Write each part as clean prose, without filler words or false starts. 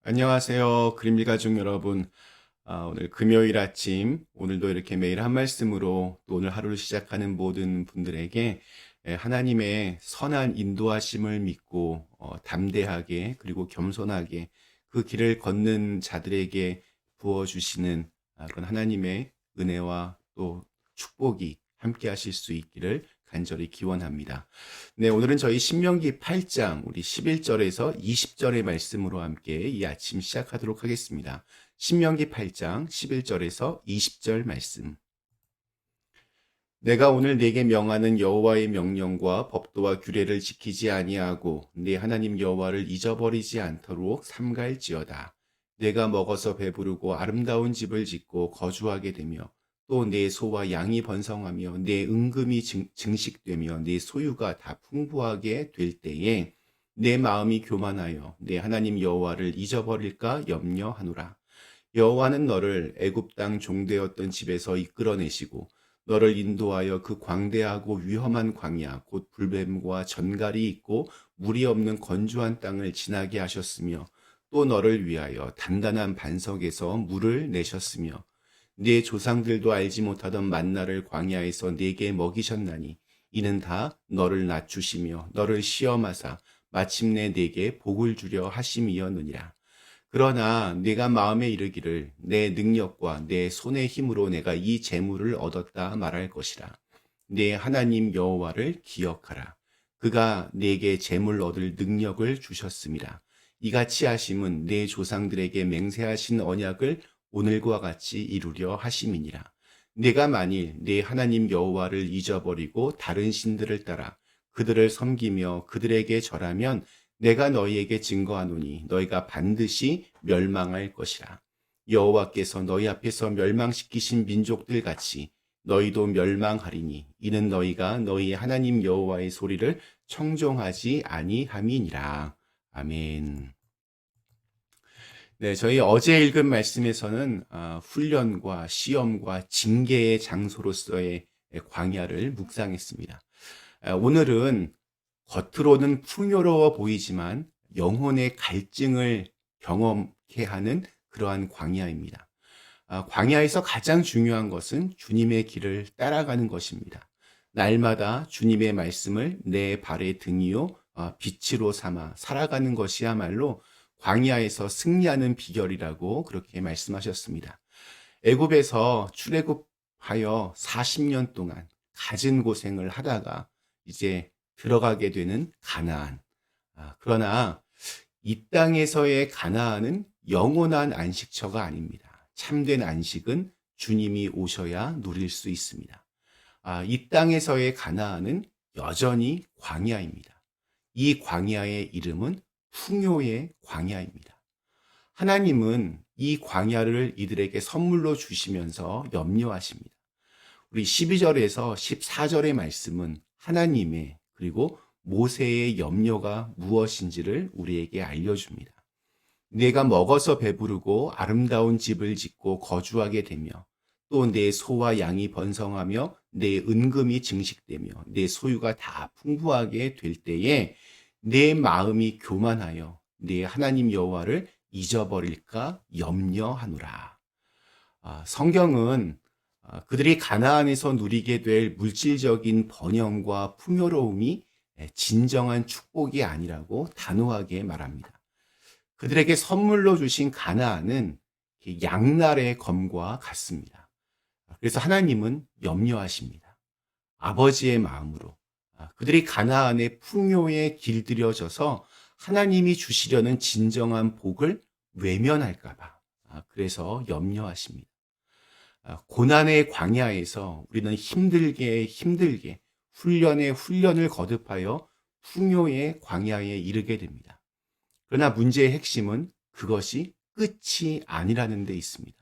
안녕하세요. 그림일 가족 여러분. 오늘 금요일 아침, 오늘도 이렇게 매일 한 말씀으로 또 오늘 하루를 시작하는 모든 분들에게 하나님의 선한 인도하심을 믿고 담대하게 그리고 겸손하게 그 길을 걷는 자들에게 부어주시는 그런 하나님의 은혜와 또 축복이 함께 하실 수 있기를 간절히 기원합니다. 네, 오늘은 저희 신명기 8장 우리 11절에서 20절의 말씀으로 함께 이 아침 시작하도록 하겠습니다. 신명기 8장 11절에서 20절 말씀. 내가 오늘 네게 명하는 여호와의 명령과 법도와 규례를 지키지 아니하고 네 하나님 여호와를 잊어버리지 않도록 삼갈지어다. 내가 먹어서 배부르고 아름다운 집을 짓고 거주하게 되며 또 내 소와 양이 번성하며 내 은금이 증식되며 내 소유가 다 풍부하게 될 때에 내 마음이 교만하여 내 하나님 여호와를 잊어버릴까 염려하노라. 여호와는 너를 애굽 땅 종되었던 집에서 이끌어내시고 너를 인도하여 그 광대하고 위험한 광야 곧 불뱀과 전갈이 있고 물이 없는 건조한 땅을 지나게 하셨으며 또 너를 위하여 단단한 반석에서 물을 내셨으며 네 조상들도 알지 못하던 만나를 광야에서 네게 먹이셨나니 이는 다 너를 낮추시며 너를 시험하사 마침내 네게 복을 주려 하심이었느니라. 그러나 네가 마음에 이르기를 내 능력과 내 손의 힘으로 내가 이 재물을 얻었다 말할 것이라. 네 하나님 여호와를 기억하라. 그가 네게 재물 얻을 능력을 주셨음이라. 이같이 하심은 네 조상들에게 맹세하신 언약을 오늘과 같이 이루려 하심이니라. 네가 만일 네 하나님 여호와를 잊어버리고 다른 신들을 따라 그들을 섬기며 그들에게 절하면 내가 너희에게 증거하노니 너희가 반드시 멸망할 것이라. 여호와께서 너희 앞에서 멸망시키신 민족들 같이 너희도 멸망하리니 이는 너희가 너희 하나님 여호와의 소리를 청종하지 아니함이니라. 아멘. 네, 저희 어제 읽은 말씀에서는 훈련과 시험과 징계의 장소로서의 광야를 묵상했습니다. 오늘은 겉으로는 풍요로워 보이지만 영혼의 갈증을 경험케 하는 그러한 광야입니다. 광야에서 가장 중요한 것은 주님의 길을 따라가는 것입니다. 날마다 주님의 말씀을 내 발의 등이요 빛으로 삼아 살아가는 것이야말로 광야에서 승리하는 비결이라고 그렇게 말씀하셨습니다. 애굽에서 출애굽하여 40년 동안 갖은 고생을 하다가 이제 들어가게 되는 가나안. 그러나 이 땅에서의 가나안은 영원한 안식처가 아닙니다. 참된 안식은 주님이 오셔야 누릴 수 있습니다. 이 땅에서의 가나안은 여전히 광야입니다. 이 광야의 이름은 풍요의 광야입니다. 하나님은 이 광야를 이들에게 선물로 주시면서 염려하십니다. 우리 12절에서 14절의 말씀은 하나님의 그리고 모세의 염려가 무엇인지를 우리에게 알려줍니다. 내가 먹어서 배부르고 아름다운 집을 짓고 거주하게 되며 또 내 소와 양이 번성하며 내 은금이 증식되며 내 소유가 다 풍부하게 될 때에 내 마음이 교만하여 내 하나님 여호와를 잊어버릴까 염려하노라. 성경은 그들이 가나안에서 누리게 될 물질적인 번영과 풍요로움이 진정한 축복이 아니라고 단호하게 말합니다. 그들에게 선물로 주신 가나안은 양날의 검과 같습니다. 그래서 하나님은 염려하십니다. 아버지의 마음으로 그들이 가나안의 풍요에 길들여져서 하나님이 주시려는 진정한 복을 외면할까 봐 그래서 염려하십니다. 고난의 광야에서 우리는 힘들게 훈련을 거듭하여 풍요의 광야에 이르게 됩니다. 그러나 문제의 핵심은 그것이 끝이 아니라는 데 있습니다.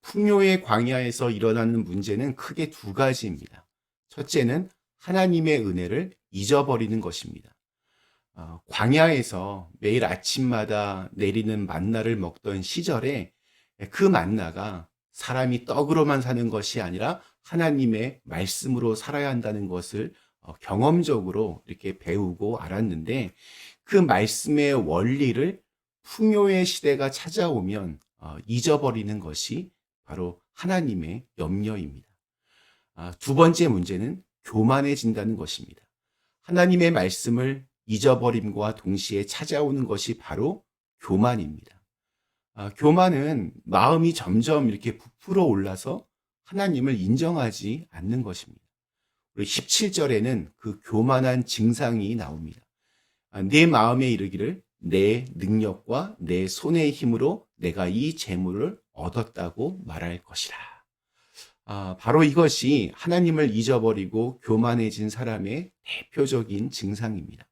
풍요의 광야에서 일어나는 문제는 크게 두 가지입니다. 첫째는 하나님의 은혜를 잊어버리는 것입니다. 광야에서 매일 아침마다 내리는 만나를 먹던 시절에 그 만나가 사람이 떡으로만 사는 것이 아니라 하나님의 말씀으로 살아야 한다는 것을 경험적으로 이렇게 배우고 알았는데 그 말씀의 원리를 풍요의 시대가 찾아오면 잊어버리는 것이 바로 하나님의 염려입니다. 두 번째 문제는 교만해진다는 것입니다. 하나님의 말씀을 잊어버림과 동시에 찾아오는 것이 바로 교만입니다. 교만은 마음이 점점 이렇게 부풀어 올라서 하나님을 인정하지 않는 것입니다. 우리 17절에는 그 교만한 증상이 나옵니다. 내 마음에 이르기를 내 능력과 내 손의 힘으로 내가 이 재물을 얻었다고 말할 것이라. 바로 이것이 하나님을 잊어버리고 교만해진 사람의 대표적인 증상입니다.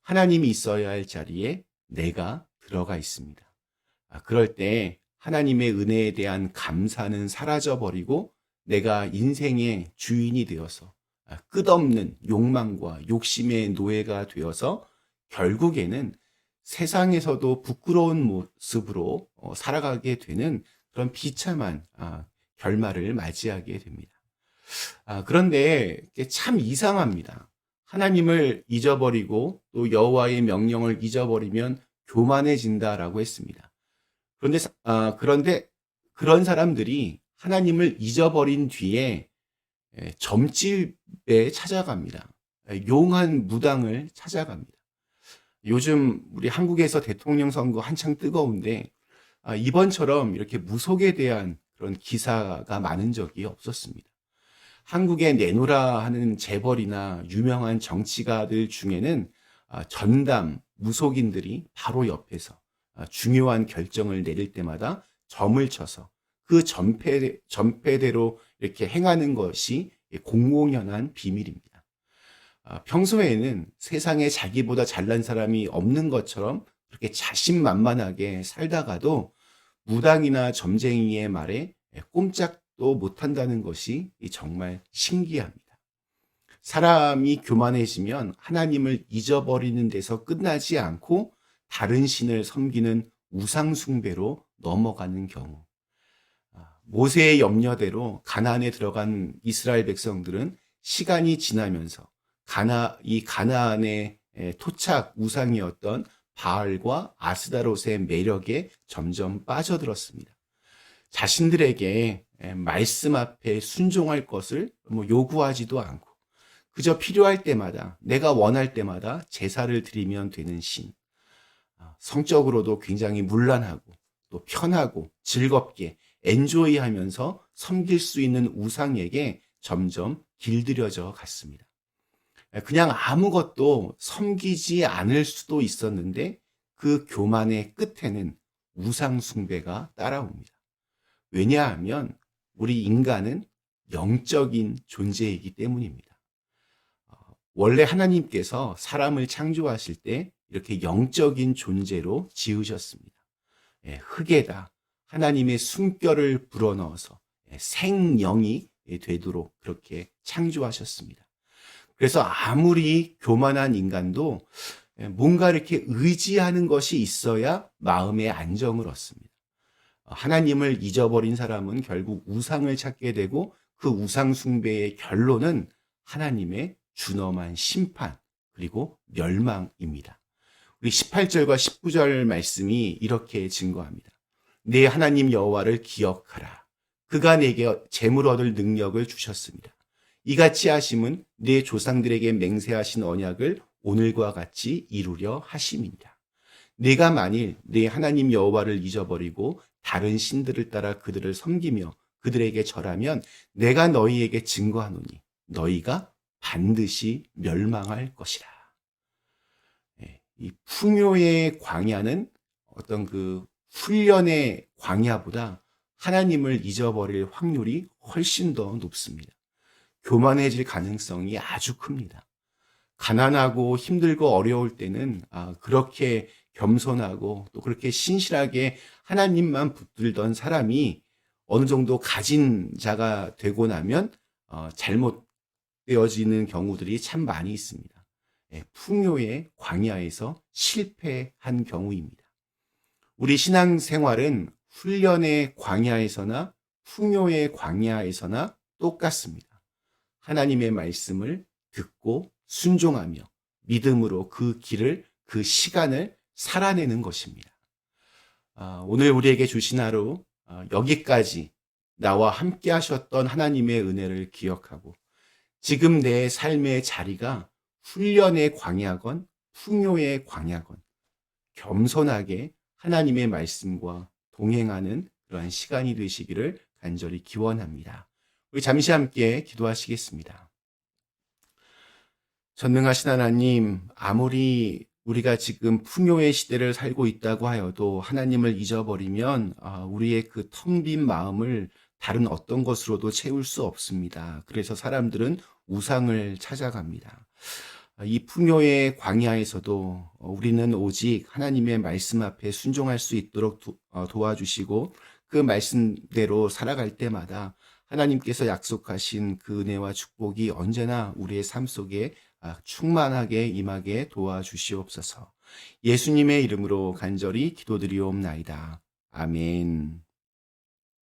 하나님이 있어야 할 자리에 내가 들어가 있습니다. 그럴 때 하나님의 은혜에 대한 감사는 사라져버리고 내가 인생의 주인이 되어서 끝없는 욕망과 욕심의 노예가 되어서 결국에는 세상에서도 부끄러운 모습으로 살아가게 되는 그런 비참한 결말을 맞이하게 됩니다. 그런데 참 이상합니다. 하나님을 잊어버리고 또 여호와의 명령을 잊어버리면 교만해진다라고 했습니다. 그런데 그런 사람들이 하나님을 잊어버린 뒤에 점집에 찾아갑니다. 용한 무당을 찾아갑니다. 요즘 우리 한국에서 대통령 선거 한창 뜨거운데 이번처럼 이렇게 무속에 대한 그런 기사가 많은 적이 없었습니다. 한국에 내노라 하는 재벌이나 유명한 정치가들 중에는 전담 무속인들이 바로 옆에서 중요한 결정을 내릴 때마다 점을 쳐서 그 전패대로 이렇게 행하는 것이 공공연한 비밀입니다. 평소에는 세상에 자기보다 잘난 사람이 없는 것처럼 그렇게 자신만만하게 살다가도 무당이나 점쟁이의 말에 꼼짝도 못한다는 것이 정말 신기합니다. 사람이 교만해지면 하나님을 잊어버리는 데서 끝나지 않고 다른 신을 섬기는 우상숭배로 넘어가는 경우. 모세의 염려대로 가나안에 들어간 이스라엘 백성들은 시간이 지나면서 이 가나안의 토착 우상이었던 바알과 아스다롯의 매력에 점점 빠져들었습니다. 자신들에게 말씀 앞에 순종할 것을 요구하지도 않고 그저 필요할 때마다 내가 원할 때마다 제사를 드리면 되는 신. 성적으로도 굉장히 문란하고 또 편하고 즐겁게 엔조이하면서 섬길 수 있는 우상에게 점점 길들여져 갔습니다. 그냥 아무것도 섬기지 않을 수도 있었는데 그 교만의 끝에는 우상 숭배가 따라옵니다. 왜냐하면 우리 인간은 영적인 존재이기 때문입니다. 원래 하나님께서 사람을 창조하실 때 이렇게 영적인 존재로 지으셨습니다. 흙에다 하나님의 숨결을 불어넣어서 생영이 되도록 그렇게 창조하셨습니다. 그래서 아무리 교만한 인간도 뭔가 이렇게 의지하는 것이 있어야 마음의 안정을 얻습니다. 하나님을 잊어버린 사람은 결국 우상을 찾게 되고 그 우상 숭배의 결론은 하나님의 준엄한 심판 그리고 멸망입니다. 우리 18절과 19절 말씀이 이렇게 증거합니다. 내 하나님 여호와를 기억하라. 그가 내게 재물 얻을 능력을 주셨습니다. 이같이 하심은 내 조상들에게 맹세하신 언약을 오늘과 같이 이루려 하심이니라. 내가 만일 내 하나님 여호와를 잊어버리고 다른 신들을 따라 그들을 섬기며 그들에게 절하면 내가 너희에게 증거하노니 너희가 반드시 멸망할 것이라. 이 풍요의 광야는 어떤 그 훈련의 광야보다 하나님을 잊어버릴 확률이 훨씬 더 높습니다. 교만해질 가능성이 아주 큽니다. 가난하고 힘들고 어려울 때는 그렇게 겸손하고 또 그렇게 신실하게 하나님만 붙들던 사람이 어느 정도 가진 자가 되고 나면 잘못되어지는 경우들이 참 많이 있습니다. 풍요의 광야에서 실패한 경우입니다. 우리 신앙생활은 훈련의 광야에서나 풍요의 광야에서나 똑같습니다. 하나님의 말씀을 듣고 순종하며 믿음으로 그 길을, 그 시간을 살아내는 것입니다. 오늘 우리에게 주신 하루, 여기까지 나와 함께 하셨던 하나님의 은혜를 기억하고 지금 내 삶의 자리가 훈련의 광야건 풍요의 광야건 겸손하게 하나님의 말씀과 동행하는 그러한 시간이 되시기를 간절히 기원합니다. 우리 잠시 함께 기도하시겠습니다. 전능하신 하나님, 아무리 우리가 지금 풍요의 시대를 살고 있다고 하여도 하나님을 잊어버리면 우리의 그 텅 빈 마음을 다른 어떤 것으로도 채울 수 없습니다. 그래서 사람들은 우상을 찾아갑니다. 이 풍요의 광야에서도 우리는 오직 하나님의 말씀 앞에 순종할 수 있도록 도와주시고 그 말씀대로 살아갈 때마다 하나님께서 약속하신 그 은혜와 축복이 언제나 우리의 삶 속에 충만하게 임하게 도와주시옵소서. 예수님의 이름으로 간절히 기도드리옵나이다. 아멘.